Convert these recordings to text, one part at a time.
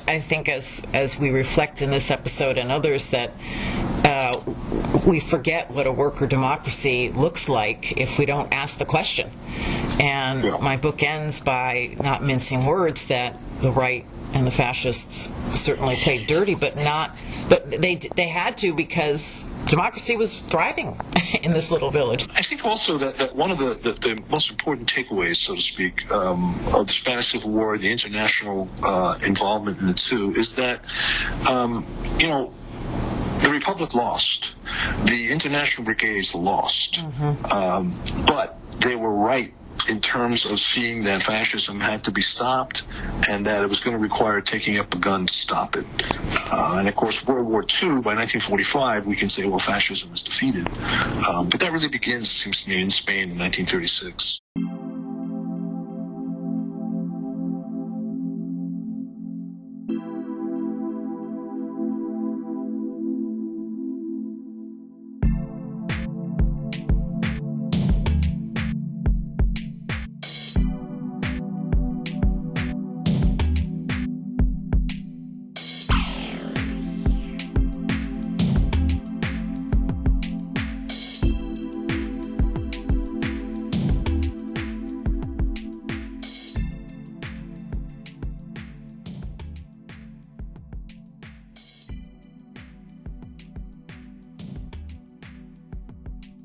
I think as we reflect in this episode and others that we forget what a worker democracy looks like if we don't ask the question. And my book ends by not mincing words that the right and the fascists certainly played dirty, but they had to, because democracy was thriving in this little village. I think also that one of the most important takeaways, so to speak, of the Spanish Civil War, the international involvement in it too, is that the Republic lost. The international brigades lost. But they were right in terms of seeing that fascism had to be stopped and that it was going to require taking up a gun to stop it. And of course, World War II, by 1945, we can say, well, fascism is defeated. But that really begins, it seems to me, in Spain in 1936.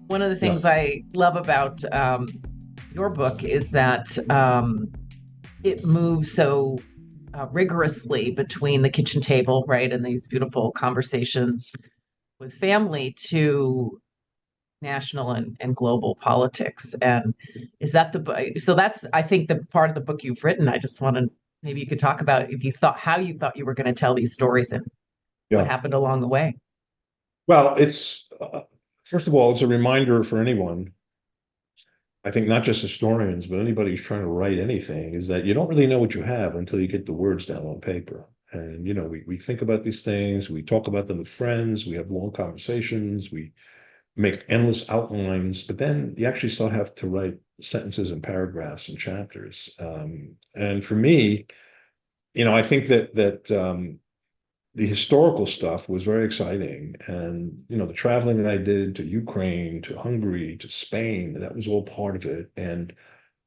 One of the things I love about your book is that it moves so rigorously between the kitchen table, right, and these beautiful conversations with family to national and global politics. And is that so that's, I think, the part of the book you've written. I just want to, maybe you could talk about how you thought you were going to tell these stories and what happened along the way. Well, it's first of all, it's a reminder for anyone, I think not just historians, but anybody who's trying to write anything, is that you don't really know what you have until you get the words down on paper. And, we think about these things, we talk about them with friends, we have long conversations, we make endless outlines, but then you actually still have to write sentences and paragraphs and chapters. And for me, I think that the historical stuff was very exciting. And, the traveling that I did to Ukraine, to Hungary, to Spain, that was all part of it. And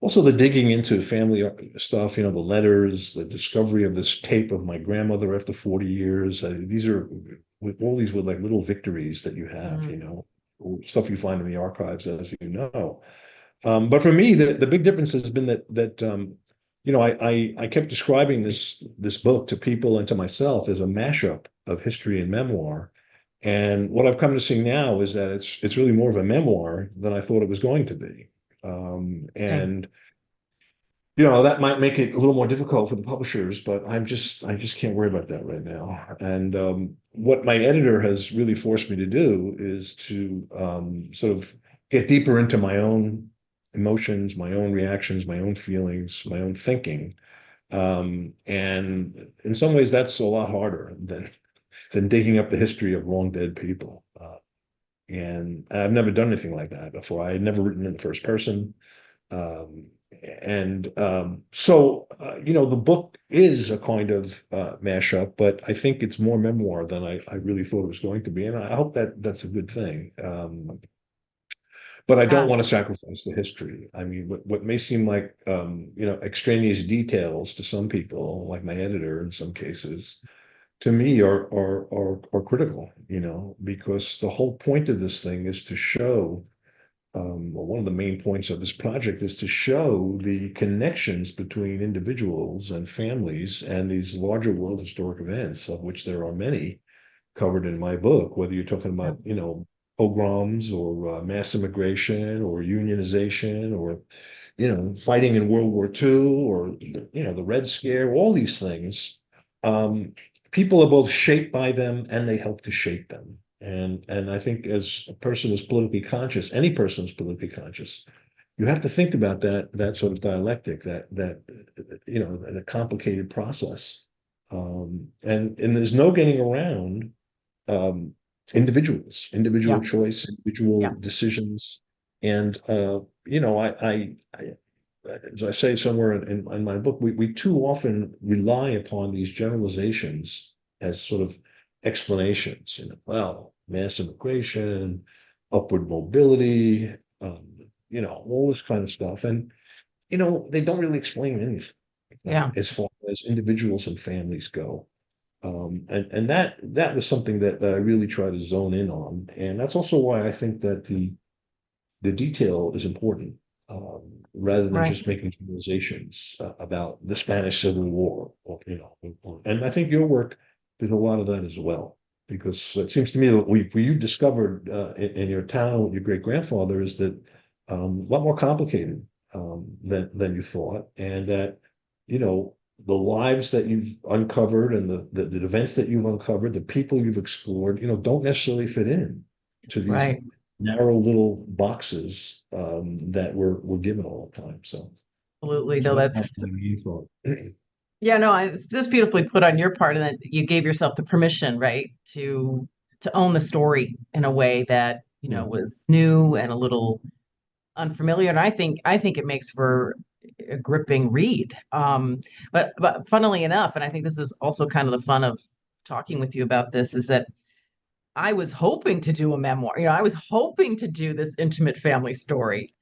also the digging into family stuff, the letters, the discovery of this tape of my grandmother after 40 years. These are all these were like little victories that you have, stuff you find in the archives, as you know. But for me, the big difference has been that I kept describing this book to people and to myself as a mashup of history and memoir. And what I've come to see now is that it's really more of a memoir than I thought it was going to be. And that might make it a little more difficult for the publishers, but I just can't worry about that right now. And what my editor has really forced me to do is to sort of get deeper into my own emotions, my own reactions, my own feelings, my own thinking. And in some ways, that's a lot harder than digging up the history of long dead people. And I've never done anything like that before. I had never written in the first person. So the book is a kind of mashup, but I think it's more memoir than I really thought it was going to be. And I hope that's a good thing. But I don't want to sacrifice the history. I mean, what may seem like, extraneous details to some people, like my editor in some cases, to me are critical, because the whole point of this thing is to show, one of the main points of this project is to show the connections between individuals and families and these larger world historic events, of which there are many covered in my book, whether you're talking about, pogroms or mass immigration or unionization or, fighting in World War II or, the Red Scare, all these things. People are both shaped by them and they help to shape them. And I think as a person who's politically conscious, any person who's politically conscious, you have to think about that sort of dialectic, the complicated process. And there's no getting around individual choice, individual decisions. And, as I say somewhere in my book, we too often rely upon these generalizations as sort of explanations. Well, mass immigration, upward mobility, all this kind of stuff. And, they don't really explain anything Yeah. as far as individuals and families go. And that was something that I really try to zone in on. And that's also why I think that the detail is important, rather than Right. just making generalizations about the Spanish Civil War, and I think your work does a lot of that as well, because it seems to me that what you discovered in your town with your great grandfather is that a lot more complicated than you thought, and that the lives that you've uncovered and the events that you've uncovered, the people you've explored, don't necessarily fit in to these Right. narrow little boxes that we're given all the time. So, Absolutely. so No, that's my that's main thought. yeah, no, it's just beautifully put on your part, and that you gave yourself the permission, right, to own the story in a way that, Yeah. was new and a little unfamiliar. And I think it makes for a gripping read. But funnily enough, and I think this is also kind of the fun of talking with you about this, is that I was hoping to do a memoir. I was hoping to do this intimate family story,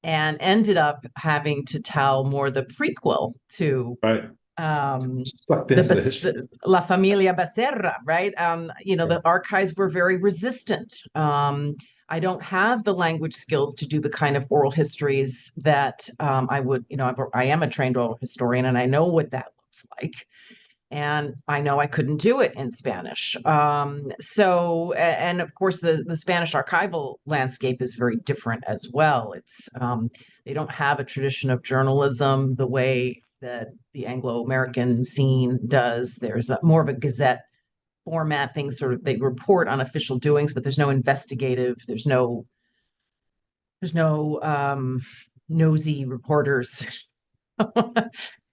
and ended up having to tell more the prequel to Right. um, Sucked into the history. La Familia Becerra, right? Yeah. The archives were very resistant. I don't have the language skills to do the kind of oral histories that I would, I am a trained oral historian, and I know what that looks like. And I know I couldn't do it in Spanish. And of course, the Spanish archival landscape is very different as well. They don't have a tradition of journalism the way that the Anglo-American scene does. There's more of a Gazette format. Things sort of, they report on official doings, but there's no investigative. There's no nosy reporters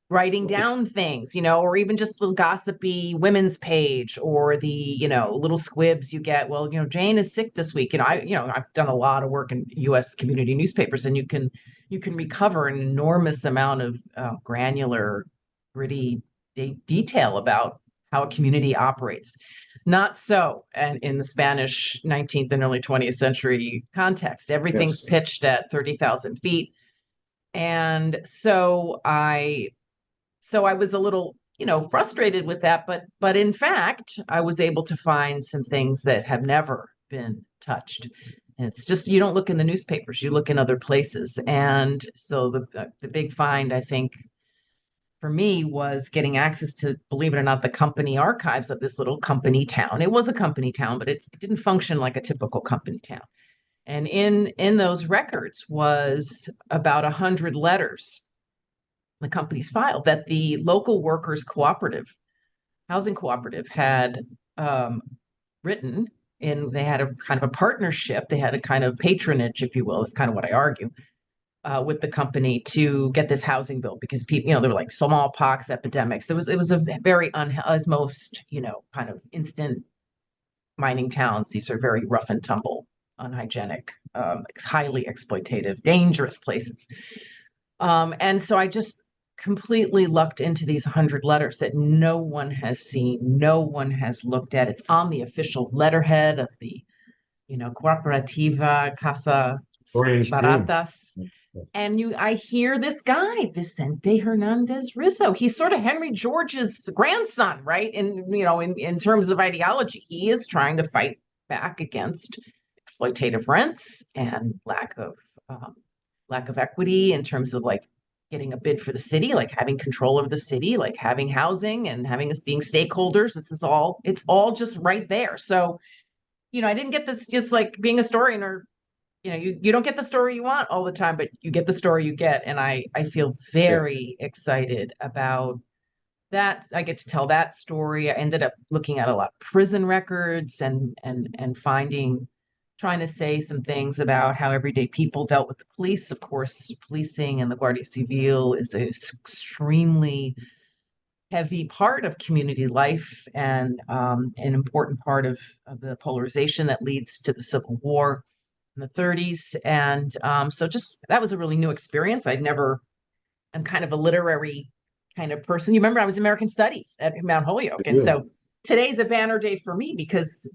writing down things, or even just the gossipy women's page, or the, little squibs you get. Well, Jane is sick this week. I've done a lot of work in U.S. community newspapers, and you can recover an enormous amount of granular, gritty detail about how a community operates. Not so, and in the Spanish 19th and early 20th century context, everything's Yes. pitched at 30,000 feet. And so I was a little, frustrated with that, but in fact, I was able to find some things that have never been touched. And it's just, you don't look in the newspapers, you look in other places. And so the big find, I think, for me, was getting access to, believe it or not, the company archives of this little company town. It was a company town, but it didn't function like a typical company town. And in those records was about 100 letters the company's filed that the local workers cooperative, housing cooperative, had written. They had a kind of a partnership. They had a kind of patronage, if you will. It's kind of what I argue, with the company to get this housing built, because people, there were like smallpox epidemics. It was a very as most, kind of instant mining towns. These are very rough and tumble, unhygienic, highly exploitative, dangerous places. And so I just completely lucked into these 100 letters that no one has seen, no one has looked at. It's on the official letterhead of the, Cooperativa Casa Orange Dream. Baratas. And I hear this guy, Vicente Hernandez Rizzo. He's sort of Henry George's grandson, right? And, in terms of ideology, he is trying to fight back against exploitative rents and lack of equity in terms of like getting a bid for the city, like having control over the city, like having housing and having us being stakeholders. It's all just right there. So, I didn't get this, just like being a historian, or, you don't get the story you want all the time, but you get the story you get. And I feel very excited about that. I get to tell that story. I ended up looking at a lot of prison records and trying to say some things about how everyday people dealt with the police. Of course, policing and the Guardia Civil is an extremely heavy part of community life, and an important part of the polarization that leads to the Civil War in the 30s. And so just that was a really new experience. I'd never I'm kind of a literary kind of person. You remember I was American Studies at Mount Holyoke. And Yeah. so today's a banner day for me because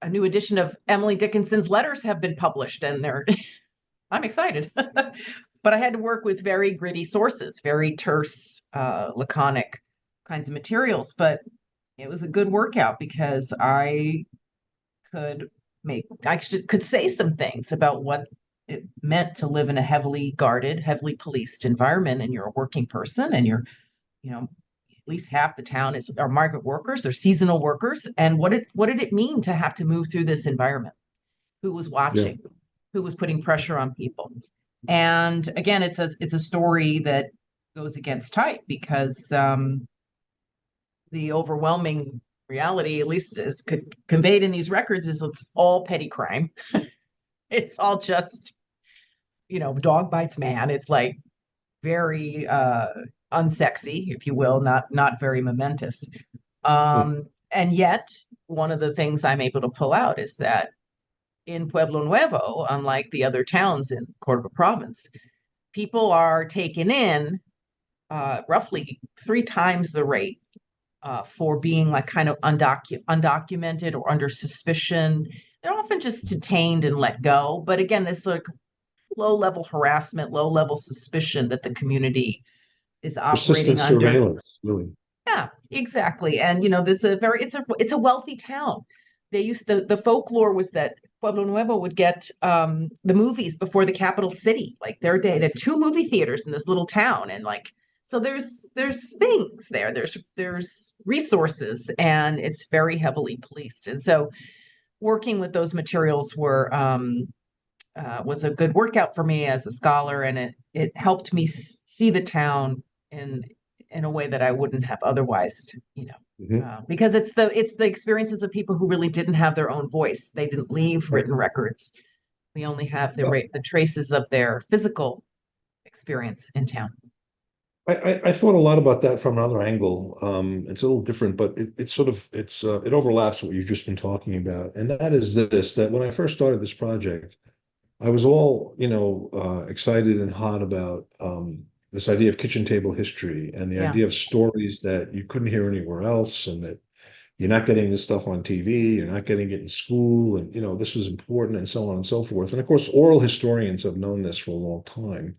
a new edition of Emily Dickinson's letters have been published and they're I'm excited. But I had to work with very gritty sources, very terse, laconic kinds of materials. But it was a good workout because could could say some things about what it meant to live in a heavily guarded, heavily policed environment. And you're a working person, and at least half the town are migrant workers, they're seasonal workers. And what did it mean to have to move through this environment? Who was watching? Who was putting pressure on people? And again, it's a story that goes against type because the overwhelming reality, at least as conveyed in these records, is it's all petty crime. It's all just, dog bites man. It's like very unsexy, if you will, not very momentous. And yet, one of the things I'm able to pull out is that in Pueblo Nuevo, unlike the other towns in Córdoba province, people are taken in roughly 3 times the rate for being like kind of undocumented or under suspicion. They're often just detained and let go. But again, this like low-level harassment, low-level suspicion that the community is operating Persistent under. surveillance, really. Yeah, exactly. And there's it's a wealthy town. The folklore was that Pueblo Nuevo would get the movies before the capital city. Like there are 2 movie theaters in this little town, and like so there's things there. There's resources, and it's very heavily policed. And so working with those materials was a good workout for me as a scholar, and it helped me see the town in a way that I wouldn't have otherwise, because it's the experiences of people who really didn't have their own voice. They didn't leave written records. We only have the traces of their physical experience in town. I thought a lot about that from another angle. It's a little different, but it overlaps what you've just been talking about, and that is that when I first started this project, I was all excited and hot about this idea of kitchen table history and the idea of stories that you couldn't hear anywhere else, and that you're not getting this stuff on TV, you're not getting it in school, and this was important, and so on and so forth. And of course, oral historians have known this for a long time.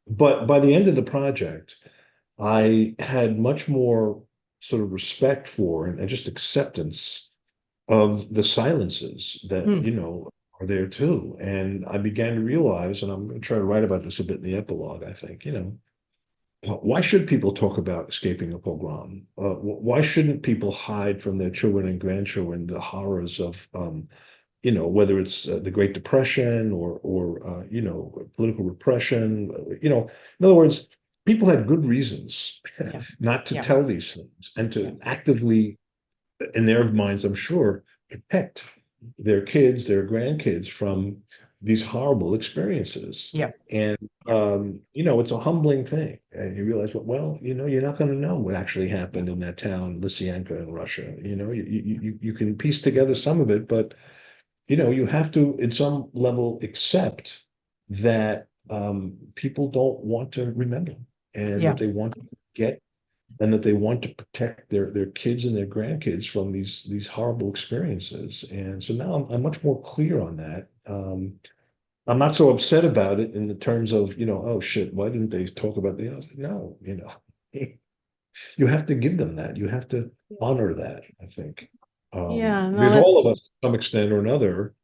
But by the end of the project, I had much more sort of respect for and just acceptance of the silences that, are there too. And I began to realize, and I'm going to try to write about this a bit in the epilogue, I think, why should people talk about escaping a pogrom? Why shouldn't people hide from their children and grandchildren the horrors of, whether it's the Great Depression or political repression? In other words, people had good reasons not to tell these things and to actively, in their minds, I'm sure, protect their kids, their grandkids from these horrible experiences. Yeah. And, it's a humbling thing. And you realize, well, you're not going to know what actually happened in that town, Lysianka in Russia. You can piece together some of it, but, you have to, in some level, accept that people don't want to remember, and that they want to get, and that they want to protect their kids and their grandkids from these horrible experiences. And so now I'm much more clear on that. I'm not so upset about it in the terms of, oh shit, why didn't they talk about the other? No, you have to give them that. You have to honor that, I think. Because all of us, to some extent or another,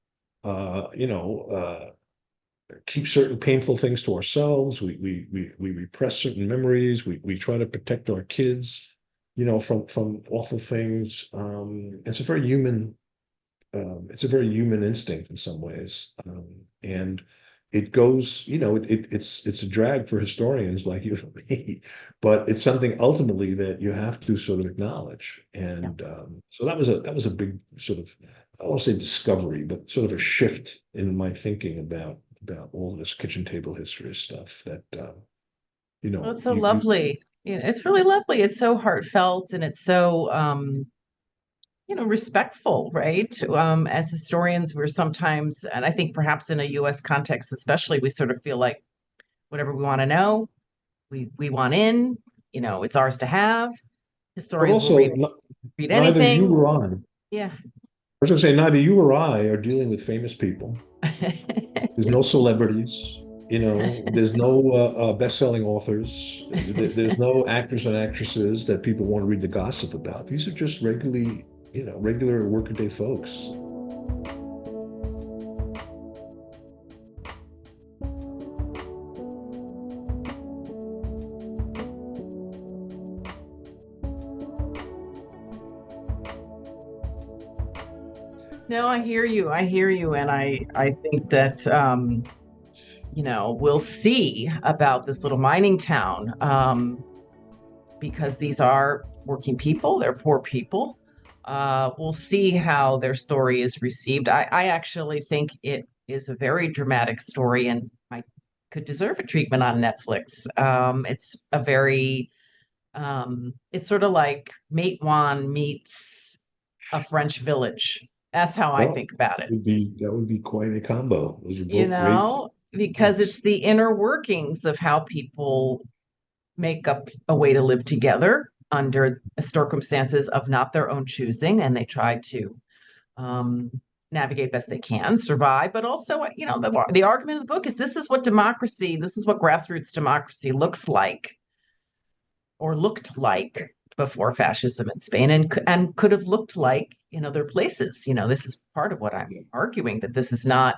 keep certain painful things to ourselves. We repress certain memories. We try to protect our kids, from awful things. It's a very human instinct in some ways, and it goes. It's a drag for historians like you and me, but it's something ultimately that you have to sort of acknowledge. And so that was a big sort of, I don't want to say discovery, but sort of a shift in my thinking about all this kitchen table history stuff that, Well, it's so lovely. It's really lovely. It's so heartfelt, and it's so, respectful, right? As historians, we're sometimes, and I think perhaps in a U.S. context especially, we sort of feel like whatever we want to know, we want in, it's ours to have. But Historians will also, read neither you anything. or I, Yeah. was gonna say, neither you or I are dealing with famous people. There's no celebrities, there's no best-selling authors. There's no actors and actresses that people want to read the gossip about. These are just regular workaday folks. No, I hear you. I hear you. And I think that, we'll see about this little mining town, because these are working people, they're poor people. We'll see how their story is received. I actually think it is a very dramatic story and I could deserve a treatment on Netflix. It's sort of like Matewan meets A French Village. That's how I Well, think about it. that would be quite a combo. Those are You both great know, because points. it's the inner workings of how people make up a way to live together under circumstances of not their own choosing, and they try to um, navigate best they can, survive. But also, the argument of the book is this is what grassroots democracy looks like or looked like before fascism in Spain, and could have looked like in other places. This is part of what I'm arguing, that this is not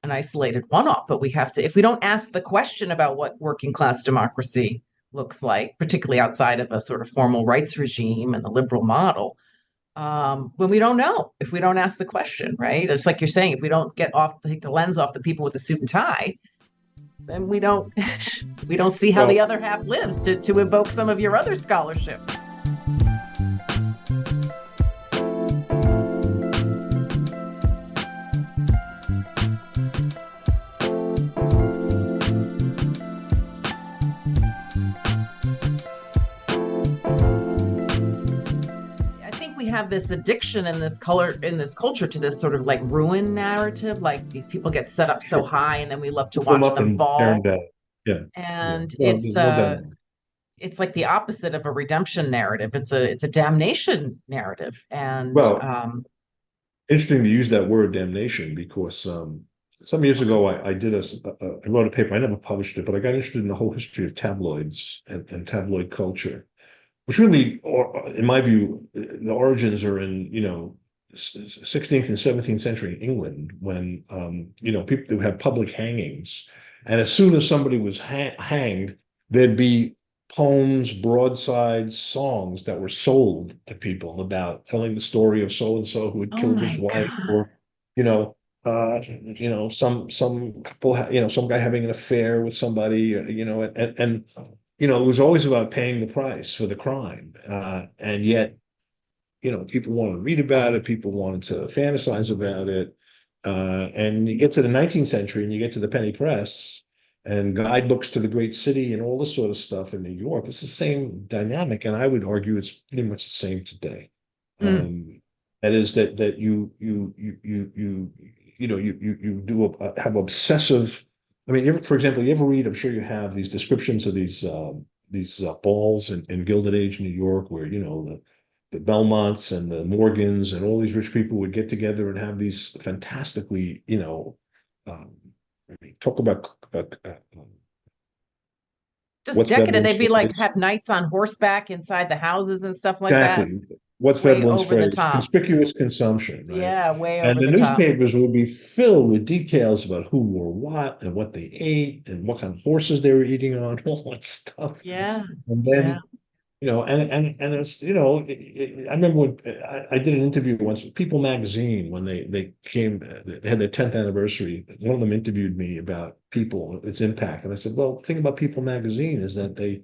an isolated one-off, but we have to, if we don't ask the question about what working class democracy looks like, particularly outside of a sort of formal rights regime and the liberal model, when we don't know, if we don't ask the question, right? It's like you're saying, if we don't take the lens off the people with the suit and tie, then we don't see how the other half lives, to evoke some of your other scholarship. Have this addiction in this culture to this sort of like ruin narrative, like these people get set up so high and then we love to watch them fall. Yeah. And no it's like the opposite of a redemption narrative. It's a damnation narrative. And interesting to use that word damnation, because some years ago I wrote a paper. I never published it, but I got interested in the whole history of tabloids and tabloid culture, which really, in my view, the origins are in 16th and 17th century England, when people who had public hangings, and as soon as somebody was hanged, there'd be poems, broadsides, songs that were sold to people about telling the story of so and so who had killed his wife, or some couple, some guy having an affair with somebody, and it was always about paying the price for the crime. And yet, people wanted to read about it. People wanted to fantasize about it. And you get to the 19th century and you get to the penny press and guidebooks to the great city and all this sort of stuff in New York. It's the same dynamic. And I would argue it's pretty much the same today. That is that you have obsessive. I mean, for example, you ever read, I'm sure you have, these descriptions of these balls in Gilded Age New York, where, the Belmonts and the Morgans and all these rich people would get together and have these fantastically, talk about just decadent. They'd be like, have knights on horseback inside the houses and stuff like that. Exactly. What's Veblen's phrase? Conspicuous consumption, right? Yeah, way over and the newspapers would be filled with details about who wore what and what they ate and what kind of horses they were eating on, all that stuff. Yeah. And then, and it's, I remember when I did an interview once with People magazine, when they had their 10th anniversary. One of them interviewed me about People, its impact. And I said, well, the thing about People magazine is that they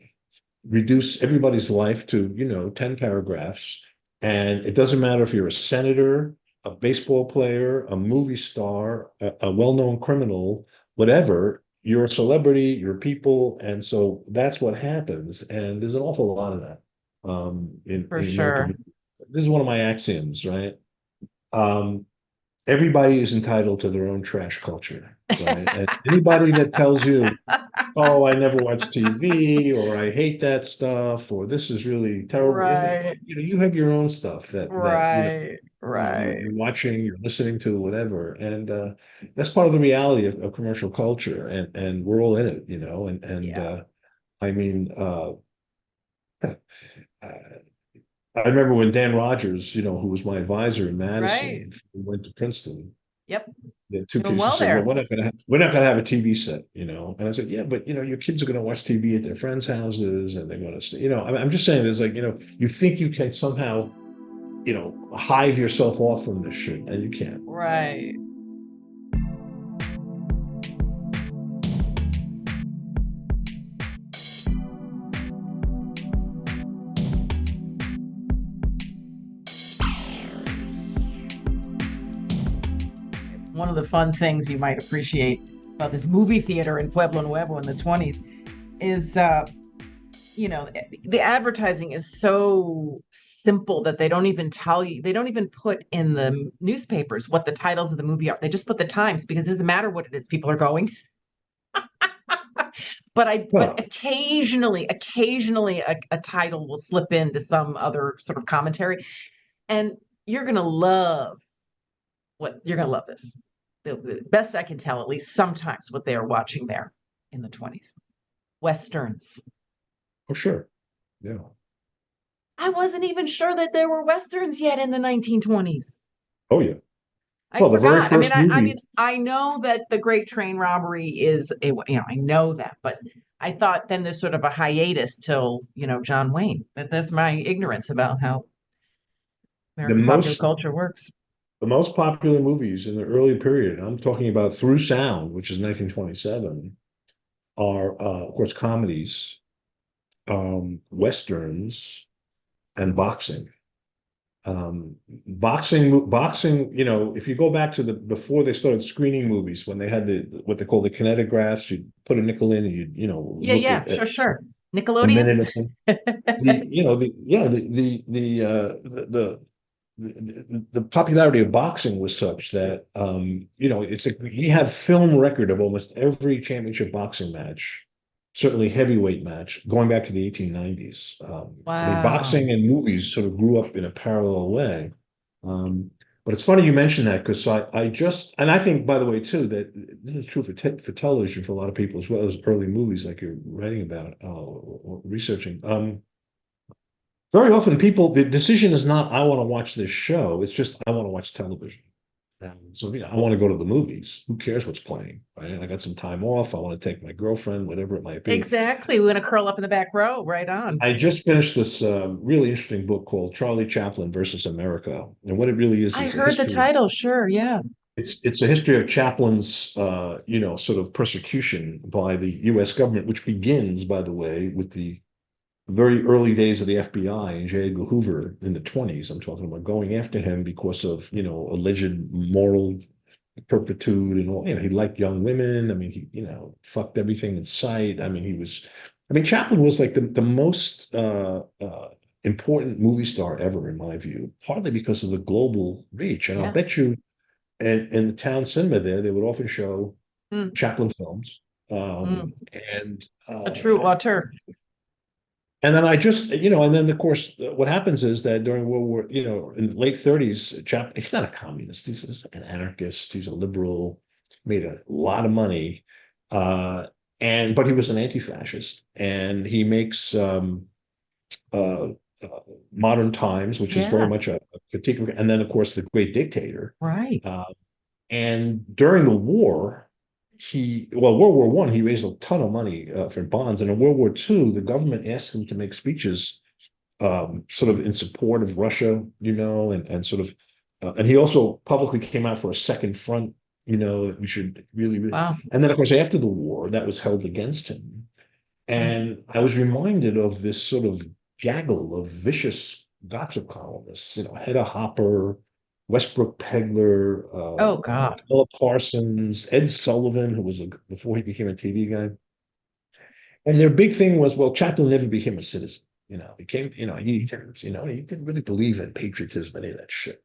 reduce everybody's life to, 10 paragraphs. And it doesn't matter if you're a senator, a baseball player, a movie star, a well-known criminal, whatever, you're a celebrity, you're people. And so that's what happens. And there's an awful lot of that. For sure. This is one of my axioms, right? Everybody is entitled to their own trash culture, right? And anybody that tells you oh, I never watch TV, or I hate that stuff, or this is really terrible. Right, You have your own stuff that right, right. you're watching, you're listening to, whatever, and that's part of the reality of commercial culture, and we're all in it, and Yeah, I mean, I remember when Dan Rogers, who was my advisor in right. Madison, went to Princeton. Yep. The two Doing kids well just said, "Well, there. we're not gonna have a TV set, And I said, "Yeah, but your kids are gonna watch TV at their friends' houses, and they're gonna, I'm just saying, there's like, you think you can somehow, hive yourself off from this shit, and you can't." Right. One of the fun things you might appreciate about this movie theater in Pueblo Nuevo in the 20s is, the advertising is so simple that they don't even tell you, they don't even put in the newspapers what the titles of the movie are. They just put the times because it doesn't matter what it is, people are going. But Well, occasionally a title will slip into some other sort of commentary. And you're gonna love you're gonna love this. The best I can tell, at least sometimes, what they are watching there in the 20s. Westerns. oh, sure, yeah. I wasn't even sure that there were Westerns yet in the 1920s. Oh, yeah. I Well, the very forgot. I mean, first movie, I know that the Great Train Robbery is I know that, but I thought then there's sort of a hiatus till, John Wayne. That's my ignorance about how the American popular most culture works. the most popular movies in the early period, I'm talking about through sound, which is 1927, are of course comedies, westerns, and boxing. Boxing, if you go back to before they started screening movies, when they had what they call the kinetographs, you'd put a nickel in and you'd, Yeah, look yeah, at sure, sure. a Nickelodeon? minute or something. The, you know, the yeah, the popularity of boxing was such that it's like we have film record of almost every championship boxing match, certainly heavyweight match, going back to the 1890s. I mean, Wow. boxing and movies sort of grew up in a parallel way. Um, but it's funny you mention that, because I just, and I think, by the way, too, that this is true for television for a lot of people, as well as early movies like you're writing about, or researching. Very often the decision is not, I want to watch this show. It's just, I want to watch television. So, I want to go to the movies. Who cares what's playing, right? I got some time off. I want to take my girlfriend, whatever it might be. Exactly. We want to curl up in the back row. Right on. I just finished this really interesting book called Charlie Chaplin versus America. And what it really I is a heard the history. title. Sure. Yeah. It's a history of Chaplin's, sort of persecution by the U.S. government, which begins, by the way, with the very early days of the FBI and J. Edgar Hoover in the 20s. I'm talking about going after him because of, alleged moral turpitude and all. He liked young women. I mean, he, fucked everything in sight. I mean, Chaplin was like the most important movie star ever, in my view, partly because of the global reach. And I'll Yeah. bet you, in the town cinema there, they would often show Mm, Chaplin films. mm. And A true auteur. And then I just, and then of course, what happens is that during World War, in the late 30s, he's not a communist. He's an anarchist. He's a liberal, made a lot of money. But he was an anti-fascist, and he makes uh, uh, Modern Times, which is very Yeah. much a critique. And then, of course, The Great Dictator. Right. Uh, and during the war, World War One, he raised a ton of money for bonds, and in World War Two, the government asked him to make speeches, sort of in support of Russia, and sort of, and he also publicly came out for a second front, that we should really, really, Wow. and then of course after the war, that was held against him, Mm. and I was reminded of this sort of gaggle of vicious gossip columnists, Hedda Hopper, Westbrook Pegler, Oh God. Philip Parsons, Ed Sullivan, who was before he became a TV guy. And their big thing was, well, Chaplin never became a citizen. He didn't really believe in patriotism, any of that shit.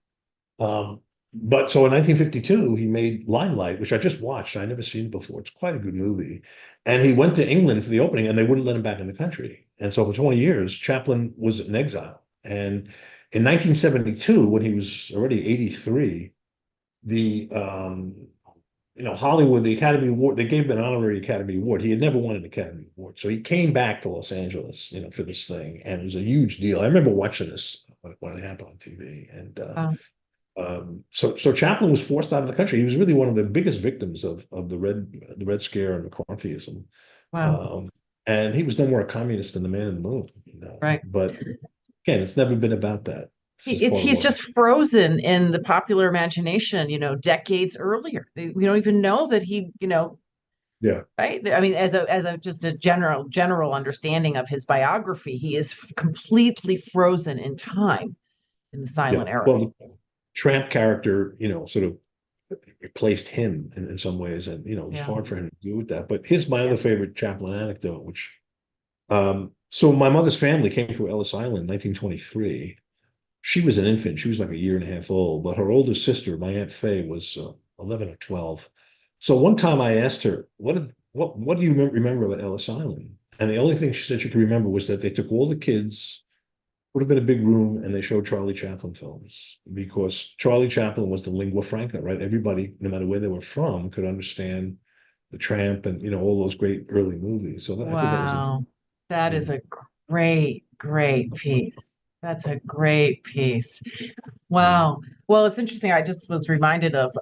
Um, but so in 1952, he made Limelight, which I just watched. I never seen it before. It's quite a good movie. And he went to England for the opening, and they wouldn't let him back in the country. And so for 20 years, Chaplin was in exile. And in 1972, when he was already 83, the Hollywood, the Academy Award, they gave him an honorary Academy Award. He had never won an Academy Award. So he came back to Los Angeles, for this thing. And it was a huge deal. I remember watching this when it happened on TV. And so Chaplin was forced out of the country. He was really one of the biggest victims of the Red Scare and McCarthyism. Wow. And he was no more a communist than the man in the moon, Right. But again, it's never been about that. He's just frozen in the popular imagination, decades earlier. We don't even know that he, Yeah. right. I mean, as a just a general understanding of his biography, he is completely frozen in time in the silent era. Well, the Tramp character, sort of replaced him in some ways, and it's hard for him to do with that. But here's my other favorite Chaplin anecdote, which so my mother's family came through Ellis Island in 1923. She was an infant. She was like a year and a half old, but her older sister, my Aunt Faye, was 11 or 12. So one time I asked her, what do you remember about Ellis Island? And the only thing she said she could remember was that they took all the kids, would have been a big room, and they showed Charlie Chaplin films, because Charlie Chaplin was the lingua franca, right? Everybody, no matter where they were from, could understand the Tramp and all those great early movies. So I think that was Wow. That is a great piece. That's a great piece. Wow. Well, it's interesting. I just was reminded of,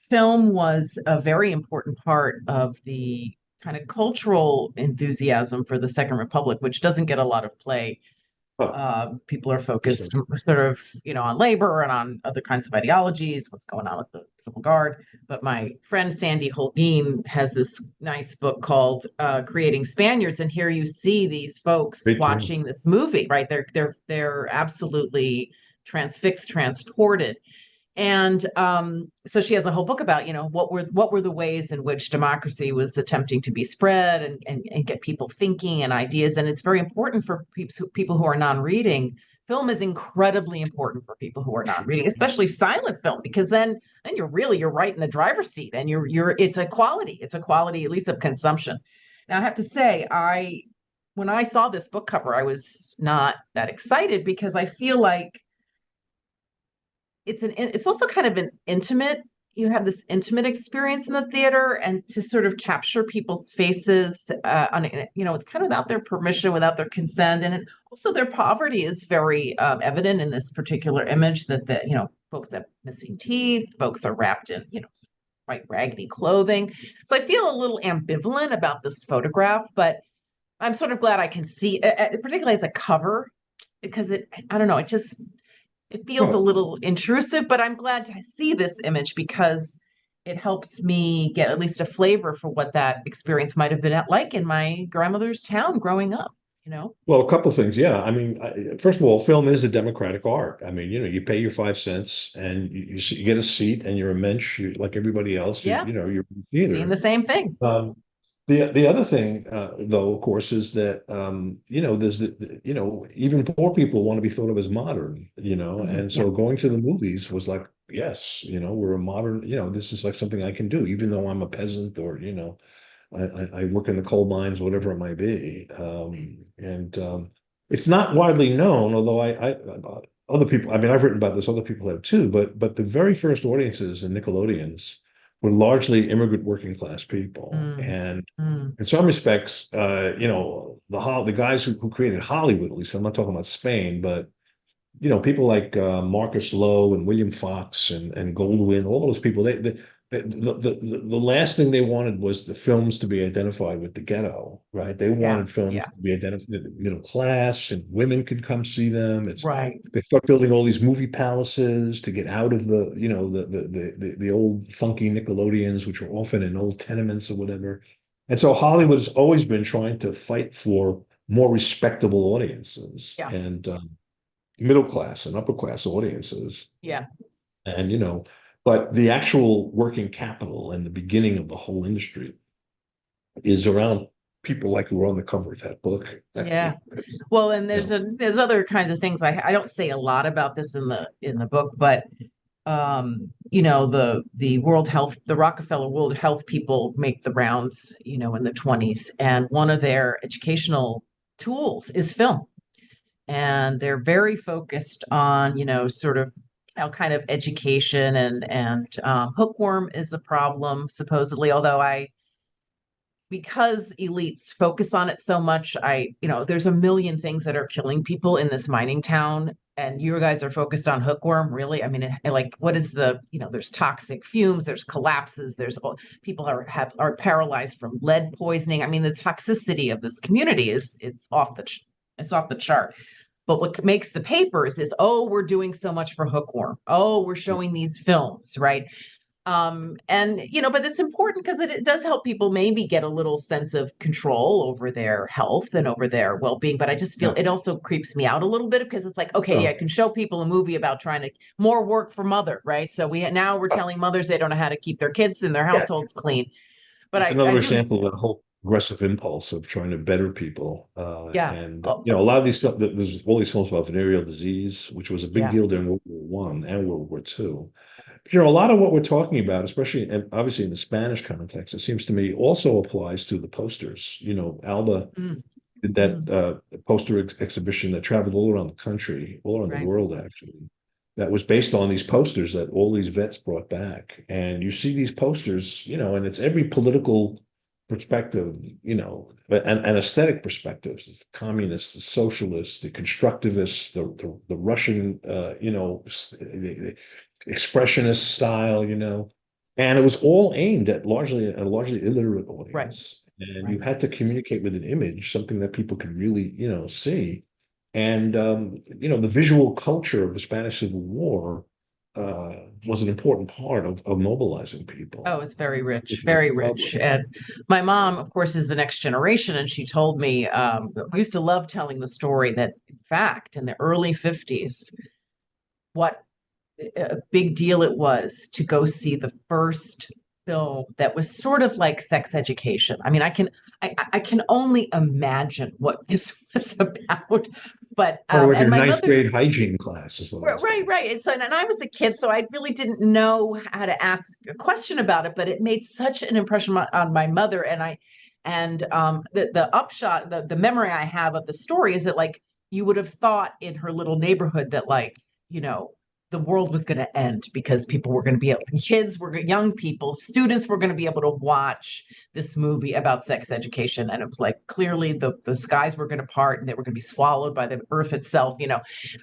film was a very important part of the kind of cultural enthusiasm for the Second Republic, which doesn't get a lot of play. People are focused sort of, on labor and on other kinds of ideologies, what's going on with the Civil Guard. But my friend Sandy Holguin has this nice book called Creating Spaniards, and here you see these folks watching this movie, right? They're absolutely transfixed, transported. And so she has a whole book about, what were the ways in which democracy was attempting to be spread and get people thinking and ideas. And it's very important for people who are non-reading. Film is incredibly important for people who are not reading, especially silent film, because then you're right in the driver's seat, and it's a quality at least of consumption. Now I have to say, when I saw this book cover, I was not that excited, because I feel like it's also kind of an intimate, you have this intimate experience in the theater, and to sort of capture people's faces it's kind of without their permission, without their consent. And also their poverty is very evident in this particular image, that folks have missing teeth, folks are wrapped in white raggedy clothing. So I feel a little ambivalent about this photograph, but I'm sort of glad I can see particularly as a cover, because I don't know, it feels a little intrusive, but I'm glad to see this image, because it helps me get at least a flavor for what that experience might have been like in my grandmother's town growing up, Well, a couple of things. Yeah. I mean, first of all, film is a democratic art. I mean, you pay your 5 cents and you get a seat, and you're a mensch, like everybody else. Yeah. You're seeing the same thing. The other thing, though, of course, is that there's even poor people want to be thought of as modern, and so going to the movies was like, yes, we're a modern, this is like something I can do, even though I'm a peasant, or I work in the coal mines, whatever it might be, and it's not widely known, although I other people, I mean, I've written about this, other people have too, but the very first audiences in Nickelodeons were largely immigrant working class people. And in some respects, the guys who created Hollywood, at least I'm not talking about Spain, but people like Marcus Lowe and William Fox and Goldwyn, all those people, the last thing they wanted was the films to be identified with the ghetto, right? They wanted films to be identified with the middle class, and women could come see them. It's right. They start building all these movie palaces to get out of the old funky Nickelodeons, which were often in old tenements or whatever. And so Hollywood has always been trying to fight for more respectable audiences and middle class and upper class audiences. Yeah. And but the actual working capital and the beginning of the whole industry is around people like who are on the cover of that book. Yeah. Well, and there's other kinds of things. I don't say a lot about this in the book, but the Rockefeller World Health people make the rounds, in the 20s, and one of their educational tools is film. And they're very focused on, sort of, kind of education, and hookworm is a problem, supposedly, although because elites focus on it so much, there's a million things that are killing people in this mining town, and you guys are focused on hookworm, really? I mean, like, what is there's toxic fumes, there's collapses, people are paralyzed from lead poisoning. I mean, the toxicity of this community it's off the chart. But what makes the papers is, oh, we're doing so much for hookworm. Oh, we're showing these films, right? But it's important because it does help people maybe get a little sense of control over their health and over their well-being. But I just feel it also creeps me out a little bit, because it's like, okay, I can show people a movie about more work for mother, right? So we're telling mothers they don't know how to keep their kids and their households clean. But it's another example of that whole aggressive impulse of trying to better people. And a lot of these stuff, there's all these films about venereal disease, which was a big deal during World War I and World War II. But, a lot of what we're talking about, especially and obviously in the Spanish context, it seems to me also applies to the posters. Alba did that poster exhibition that traveled all around the country, all around the world, actually. That was based on these posters that all these vets brought back. And you see these posters, and it's every political perspective, and aesthetic perspectives, the communists, the socialists, the constructivists, the Russian, the expressionist style, and it was all aimed at a largely illiterate audience. And you had to communicate with an image, something that people could really, see. And, the visual culture of the Spanish Civil War was an important part of mobilizing people. Oh, it's very rich, very rich. And my mom, of course, is the next generation. And she told me, we used to love telling the story that, in fact, in the early 50s, what a big deal it was to go see the first film that was sort of like sex education. I mean, I can only imagine what this was about. But like a ninth grade hygiene class is what right. And I was a kid, so I really didn't know how to ask a question about it. But it made such an impression on my mother, and the upshot, the memory I have of the story is that, like, you would have thought in her little neighborhood that, like, the world was going to end because people were going to be young people, students were going to be able to watch this movie about sex education. And it was like, clearly the skies were going to part and they were going to be swallowed by the earth itself,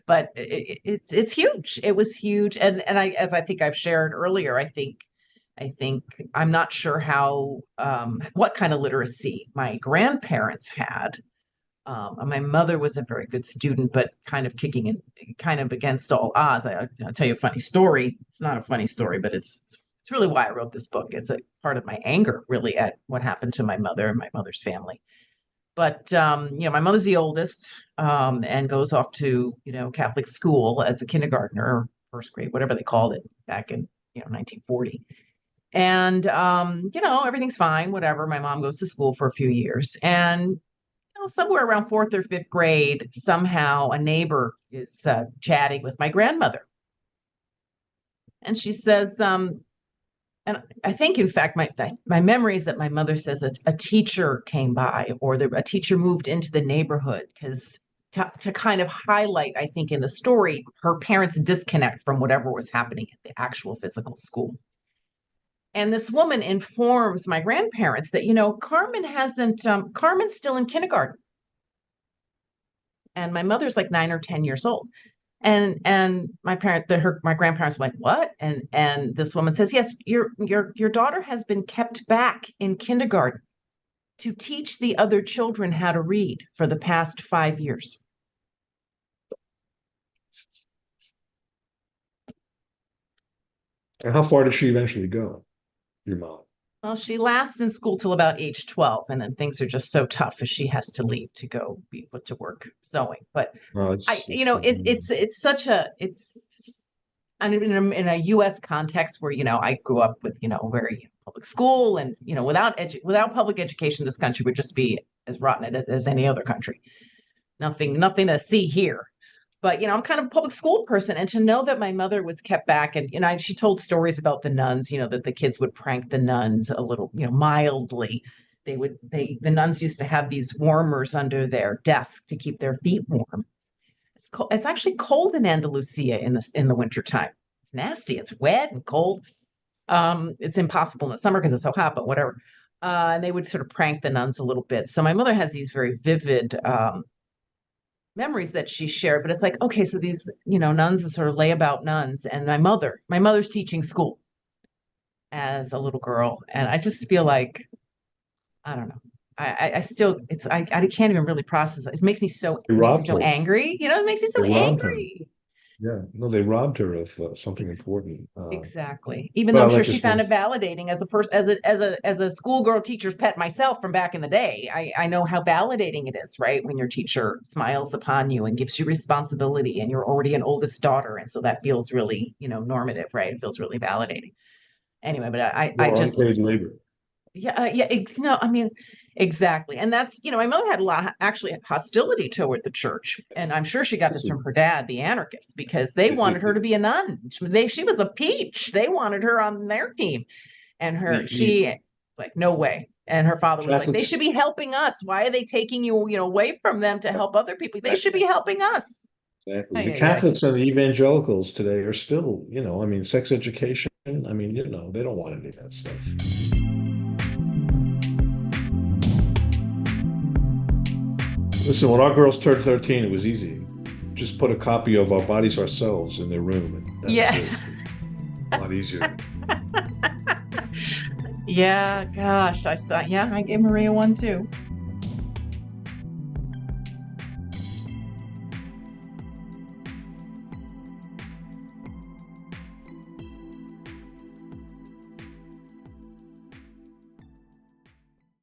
but it's huge. It was huge. And as I think I've shared earlier, I think I'm not sure what kind of literacy my grandparents had. My mother was a very good student, but kind of kicking in, kind of against all odds. I'll tell you a funny story. It's not a funny story, but it's really why I wrote this book. It's a part of my anger, really, at what happened to my mother and my mother's family. But my mother's the oldest, and goes off to Catholic school as a kindergartner, or first grade, whatever they called it back in 1940. And everything's fine, whatever. My mom goes to school for a few years, and somewhere around fourth or fifth grade, somehow a neighbor is chatting with my grandmother. And she says, and I think, in fact, my memory is that my mother says a teacher came by, or a teacher moved into the neighborhood, because to kind of highlight, I think, in the story, her parents' disconnect from whatever was happening at the actual physical school. And this woman informs my grandparents that, Carmen's still in kindergarten. And my mother's like 9 or 10 years old. And my grandparents are like, what? And this woman says, yes, your daughter has been kept back in kindergarten to teach the other children how to read for the past 5 years. And how far does she eventually go? Your mom? Well, she lasts in school till about age 12, and then things are just so tough as she has to leave to go be put to work sewing. But in a U.S. context where I grew up with very public school, and without public education, this country would just be as rotten as any other country. Nothing to see here. But, I'm kind of a public school person. And to know that my mother was kept back and she told stories about the nuns, that the kids would prank the nuns a little, mildly. The nuns used to have these warmers under their desk to keep their feet warm. It's cold. It's actually cold in Andalusia in the wintertime. It's nasty. It's wet and cold. It's impossible in the summer because it's so hot, but whatever. And they would sort of prank the nuns a little bit. So my mother has these very vivid memories that she shared, but it's like, okay, so these, nuns are sort of layabout nuns, and my mother's teaching school as a little girl. And I just feel like, I don't know. I still, I can't even really process it. It makes me so angry. It makes me so angry. Yeah, no, they robbed her of something important. Exactly. Even though I'm sure she found it validating as a person, as a schoolgirl teacher's pet myself from back in the day. I know how validating it is, right? When your teacher smiles upon you and gives you responsibility, and you're already an oldest daughter, and so that feels really, normative, right? It feels really validating. Anyway, but I just unpaid labor. Yeah, no, I mean, exactly. And that's, my mother had a lot, actually, hostility toward the church. And I'm sure she got this from her dad, the anarchists, because they wanted her to be a nun. She was a peach. They wanted her on their team. And she like, no way. And her father was like, they should be helping us. Why are they taking you, away from them to help other people? They should be helping us. Exactly. The Catholics and the evangelicals today are still, sex education. They don't want any of that stuff. Listen, when our girls turned 13, it was easy. Just put a copy of Our Bodies, Ourselves in their room. And a lot easier. Yeah, gosh, I gave Maria one too.